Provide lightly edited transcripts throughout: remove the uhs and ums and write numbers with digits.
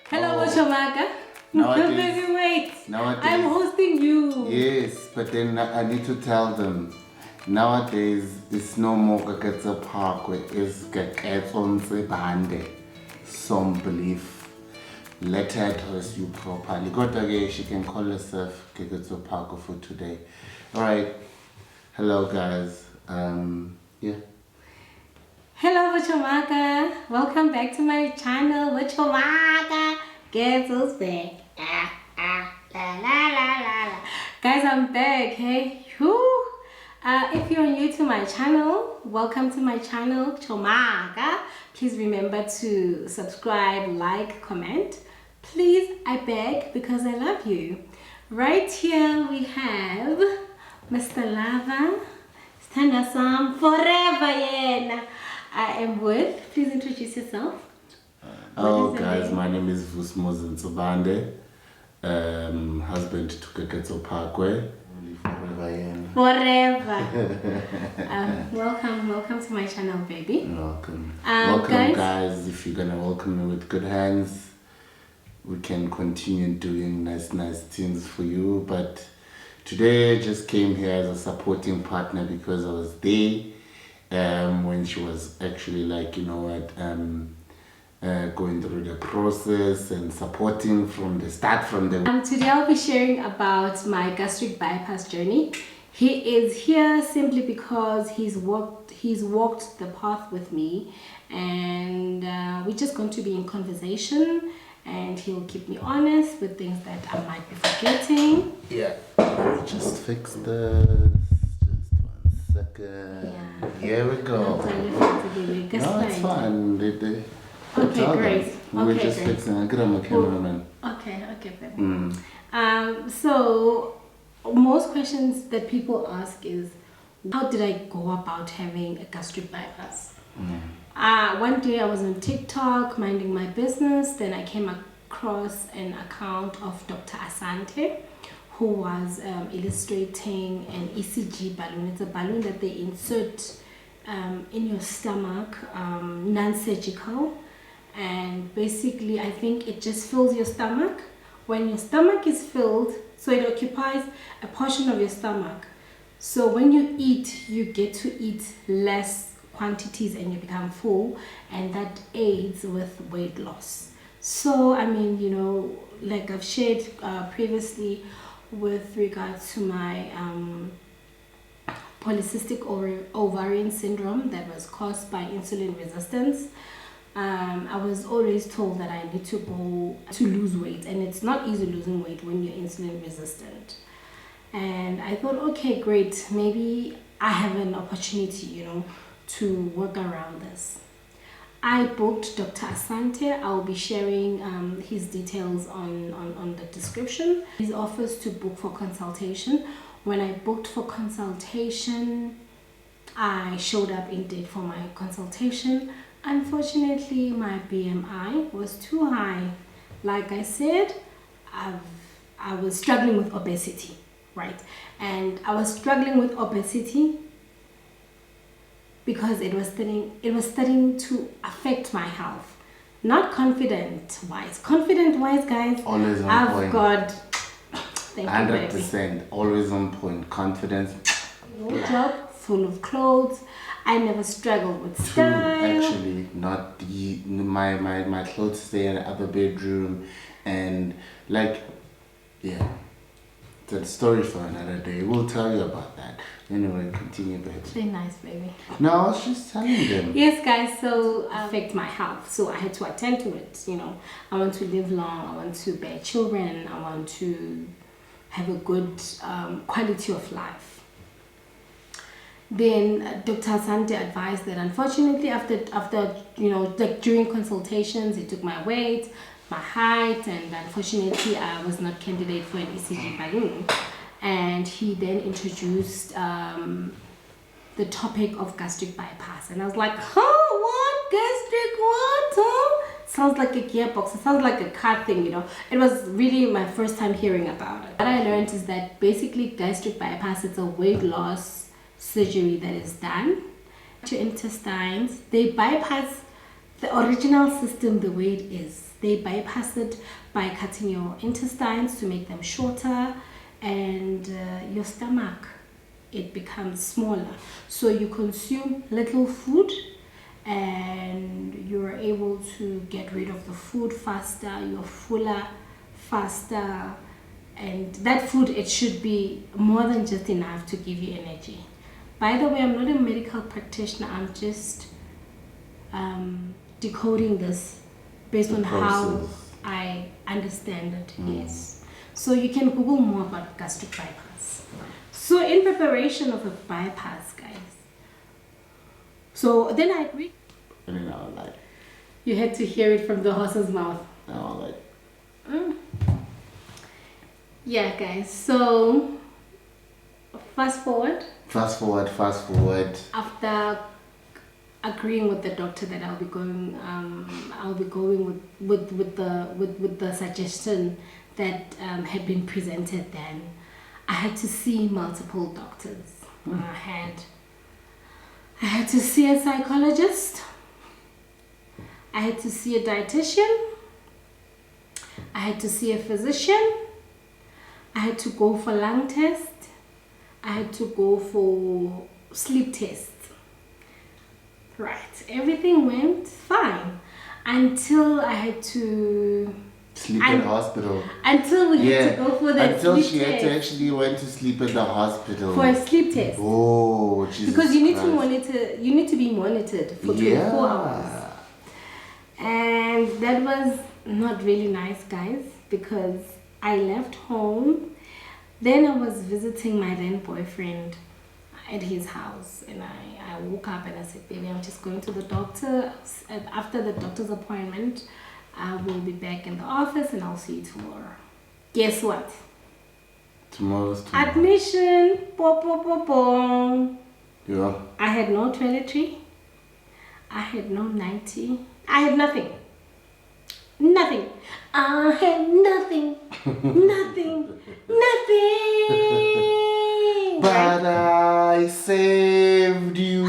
Hello, Chomaka. Nowadays, Wait. nowadays, I'm hosting you. yes, but then I need to tell them. Nowadays, it's no more Gagetsa Park where it's Gagetsa Bande. Some belief. Let her address you properly. Got again, she can call herself Gagetsa Park for today. Alright. Hello guys. Yeah. Hello, Chomaka. Welcome back to my channel, Chomaka. Guess who's back? La, la, la, la, la. Guys, I'm back. Hey, whew. If you're new to my channel, welcome to my channel, Chomaka. Please remember to subscribe, like, comment. Please, I beg, because I love you. Right here we have Mr. Lava. Stand asam forever, yeah. I am with. Please introduce yourself. Hello guys, my name is Vusmoz Nsobande, husband to Gagetsa Parkway. Forever. Welcome to my channel, baby. Welcome. Welcome guys. If you're gonna welcome me with good hands, we can continue doing nice things for you. But today I just came here as a supporting partner because I was there when she was actually like, you know what, going through the process and supporting from the start Today I'll be sharing about my gastric bypass journey. He is here simply because he's walked the path with me, and we're just going to be in conversation, and he'll keep me honest with things that I might be forgetting. Yeah. Just fix this. Just 1 second. Yeah. Here we go. No, it's fine. Okay, great. We're just fixing it. Get on the cameraman. Okay, baby. So most questions that people ask is, how did I go about having a gastric bypass? One day I was on TikTok minding my business, then I came across an account of Dr. Asante, who was illustrating an ECG balloon. It's a balloon that they insert in your stomach, non-surgical. And basically I think it just fills your stomach. When your stomach is filled, so it occupies a portion of your stomach, so when you eat, you get to eat less quantities and you become full, and that aids with weight loss. So I mean, you know, like I've shared previously with regards to my polycystic ovarian syndrome that was caused by insulin resistance. I was always told that I need to go to lose weight, and it's not easy losing weight when you're insulin resistant. And I thought, okay, great, maybe I have an opportunity, you know, to work around this. I booked Dr. Asante. I'll be sharing his details on the description. His offers to book for consultation. When I booked for consultation, I showed up indeed for my consultation. Unfortunately, my BMI was too high. Like I said, I was struggling with obesity, right? And I was struggling with obesity because it was starting to affect my health. Not confident-wise. Confident-wise, guys, always on I've point. got 100%, always on point. Confidence. Wardrobe full of clothes. I never struggled with style. Actually, not my clothes stay in the other bedroom, and like, yeah, the story for another day. We'll tell you about that. Anyway, continue, babe. Very nice, baby. No, I was just telling them. Yes, guys. So affect my health. So I had to attend to it. You know, I want to live long. I want to bear children. I want to have a good quality of life. Then Dr. Asante advised that unfortunately after you know, like during consultations, he took my weight, my height, and unfortunately I was not candidate for an ECG balloon. And he then introduced the topic of gastric bypass, and I was like, huh, what? Gastric what? Huh? Sounds like a gearbox. It sounds like a car thing, you know. It was really my first time hearing about it. What I learned is that basically gastric bypass, it's a weight loss surgery that is done to intestines. They bypass the original system the way it is. They bypass it by cutting your intestines to make them shorter, and your stomach, it becomes smaller. So you consume little food and you're able to get rid of the food faster, you're fuller faster, and that food, it should be more than just enough to give you energy. By the way, I'm not a medical practitioner, I'm just decoding this based on how I understand it. Yes. So you can Google more about gastric bypass. So in preparation of a bypass, guys, so then I agree. And then I was like, You had to hear it from the horse's mouth. I was like, Yeah, guys. So fast forward. Fast forward. After agreeing with the doctor that I'll be going with the suggestion that had been presented, then I had to see multiple doctors. I had to see a psychologist. I had to see a dietitian. I had to see a physician. I had to go for lung test. I had to go for sleep test. Right, everything went fine until I had to sleep in the hospital. Until we had to go for that until sleep she had test. to actually went to sleep in the hospital For a sleep test. Oh, Jesus Because you need Christ. to monitor. You need to be monitored for 24 hours. And that was not really nice, guys, because I left home. Then I was visiting my then boyfriend at his house, and I woke up and I said, baby, I'm just going to the doctor. And after the doctor's appointment, I will be back in the office and I'll see you tomorrow. Guess what? Tomorrow's tomorrow. Admission. Yeah. I had no toiletry. I had no nightie. I had nothing. Nothing. I had nothing. Nothing. Nothing. But I saved you.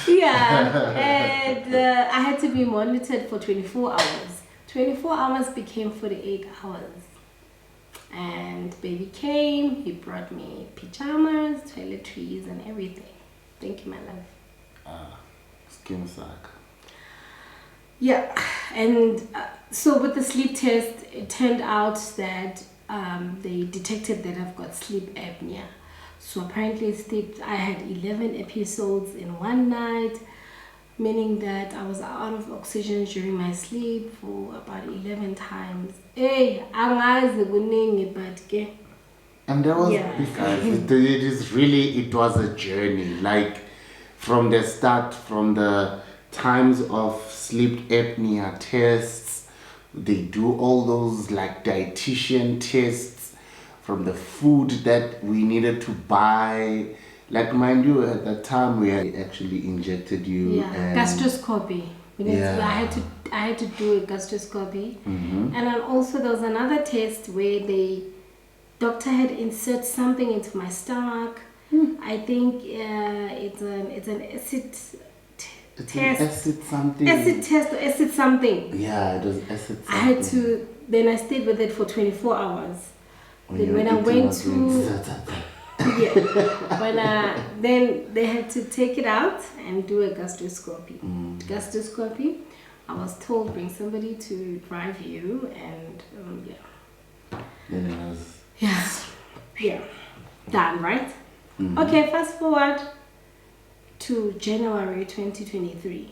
Yeah, and I had to be monitored for 24 hours. 24 hours became 48 hours. And baby came, he brought me pajamas, toiletries, and everything. Thank you, my love. Skin sack. Yeah, and so with the sleep test, it turned out that they detected that I've got sleep apnea. So apparently I had 11 episodes in one night, meaning that I was out of oxygen during my sleep for about 11 times. Hey, angazi kuningi, but ke. And that was Yeah. because it was a journey. Like from the start, from the times of sleep apnea tests, they do all those like dietitian tests, from the food that we needed to buy. Like, mind you, at that time we had actually injected you. Yeah, and gastroscopy. I had to do a gastroscopy, and then also there was another test where the doctor had insert something into my stomach. I think it's an acid test. Acid something. Acid test or acid something. Yeah, it was acid something. I had to. Then I stayed with it for 24 hours. Then when I went to then they had to take it out and do a gastroscopy. Gastroscopy, I was told bring somebody to drive you, and Then it was yeah, done, right? Okay, fast forward to January 2023.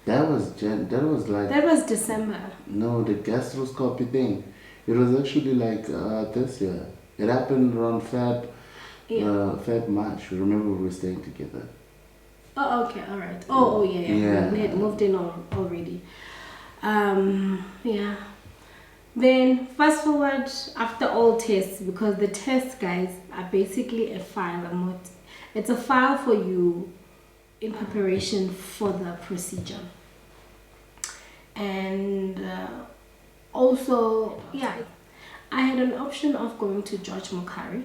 That was December. No, the gastroscopy thing. It was actually like this year. It happened around Feb March. Remember we were staying together. Oh, okay, all right. Oh, yeah. We had moved in already. Yeah. Then fast forward after all tests, because the tests, guys, are basically a file. It's a file for you in preparation for the procedure. And also, I had an option of going to George Mokari,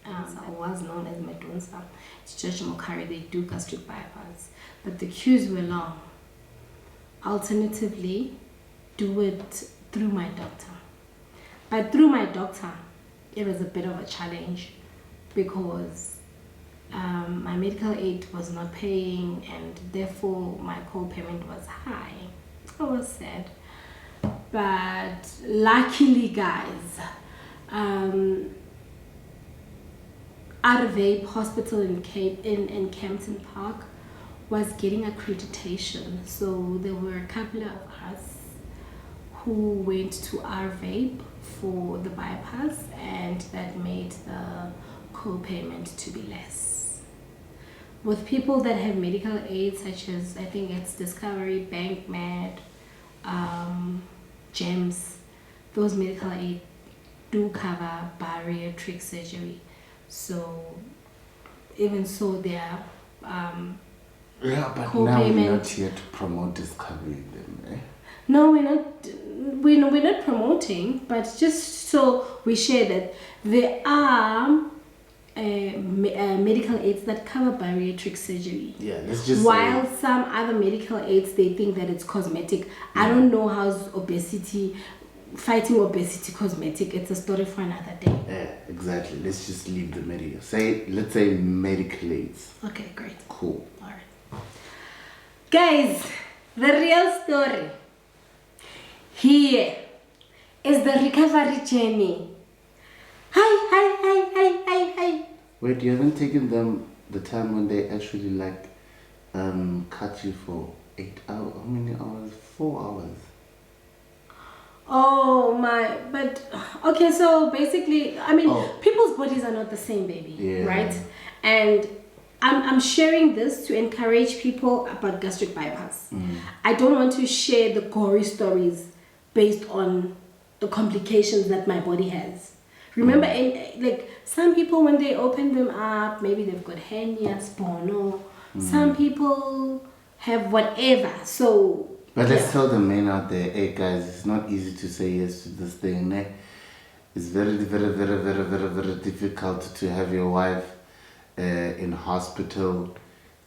was known as Medunsa, Chomaka, they do gastric bypass, but the queues were long. Alternatively, do it through my doctor. But through my doctor, it was a bit of a challenge because my medical aid was not paying, and therefore my co-payment was high. I was sad. But luckily, guys, Arvape Hospital in Campton Park was getting accreditation. So there were a couple of us who went to Arvape for the bypass, and that made the co-payment to be less. With people that have medical aid, such as I think it's Discovery, Bank Med, GEMS, those medical aid do cover bariatric surgery. So even so, their yeah, but now we're not here to promote Discovery then, eh? No, we're not promoting, but just so we share that there are medical aids that cover bariatric surgery. Yeah, let's just while some other medical aids, they think that it's cosmetic. I don't know how's fighting obesity cosmetic. It's a story for another day. Yeah, exactly. Let's just leave the medical. Let's say medical aids. Okay, great. Cool. All right. Guys, the real story here is the recovery journey. Hi. Wait, you haven't taken them the time when they actually cut you for 8 hours? How many hours? 4 hours. Oh my, but okay, so basically, I mean, people's bodies are not the same, baby, right? And I'm sharing this to encourage people about gastric bypass. I don't want to share the gory stories based on the complications that my body has. Remember, some people, when they open them up, maybe they've got hernia, spono. Some people have whatever. So, but let's tell the men out there, hey guys, it's not easy to say yes to this thing. Eh? It's very, very, very, very, very, very difficult to have your wife in hospital,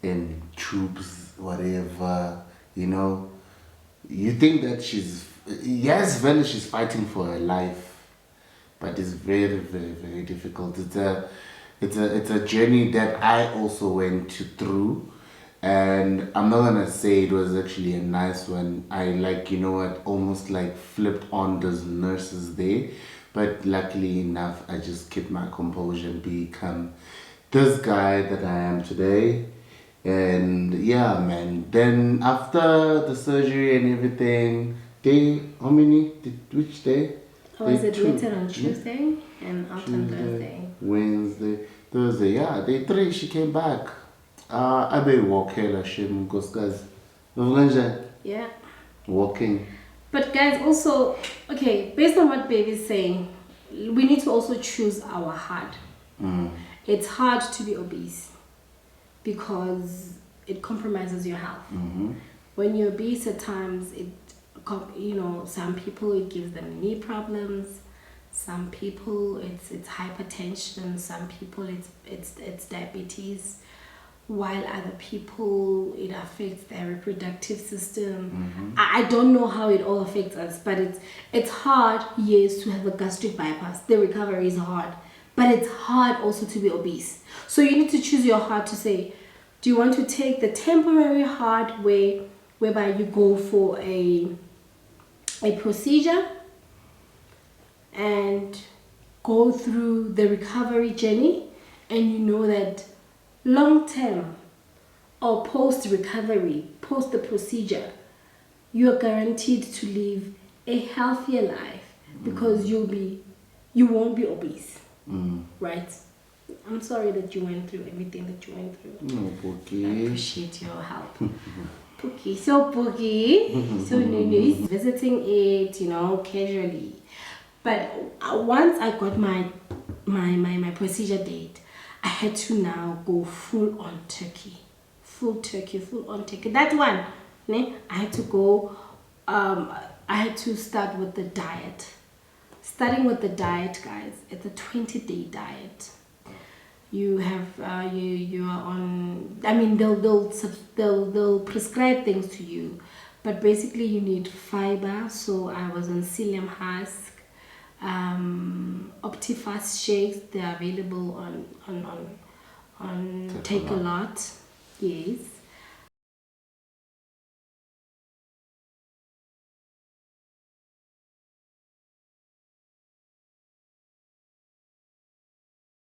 in tubes, whatever. You know, you think that she's fighting for her life. But it's very, very, very difficult. It's a journey that I also went through, and I'm not gonna say it was actually a nice one. I almost flipped on those nurses there, but luckily enough, I just kept my composure and become this guy that I am today. And yeah, man. Then after the surgery and everything, which day? I was admitted on Tuesday and out on Thursday. Wednesday, Thursday, yeah, day 3 she came back. I be walking yeah. Walking. But guys, also, okay, based on what baby's saying, we need to also choose our heart. It's hard to be obese because it compromises your health. When you're obese, at times some people it gives them knee problems, some people it's hypertension, some people it's diabetes, while other people it affects their reproductive system. I don't know how it all affects us, but it's hard, yes, to have a gastric bypass. The recovery is hard, but it's hard also to be obese. So you need to choose your heart to say, do you want to take the temporary hard way whereby you go for a procedure and go through the recovery journey, and you know that long term or post recovery, post the procedure, you are guaranteed to live a healthier life because you won't be obese, right? I'm sorry that you went through everything that you went through. No, I appreciate your help. Pookie, so Nunu visiting it, casually. But once I got my procedure date, I had to now go full on turkey. That one, I had to go. I had to start with the diet. Starting with the diet, guys, it's a 20-day diet. you have you are on. I mean, they'll prescribe things to you, but basically you need fiber. So I was on psyllium husk, Optifast shakes. They're available on Take a Lot. Yes.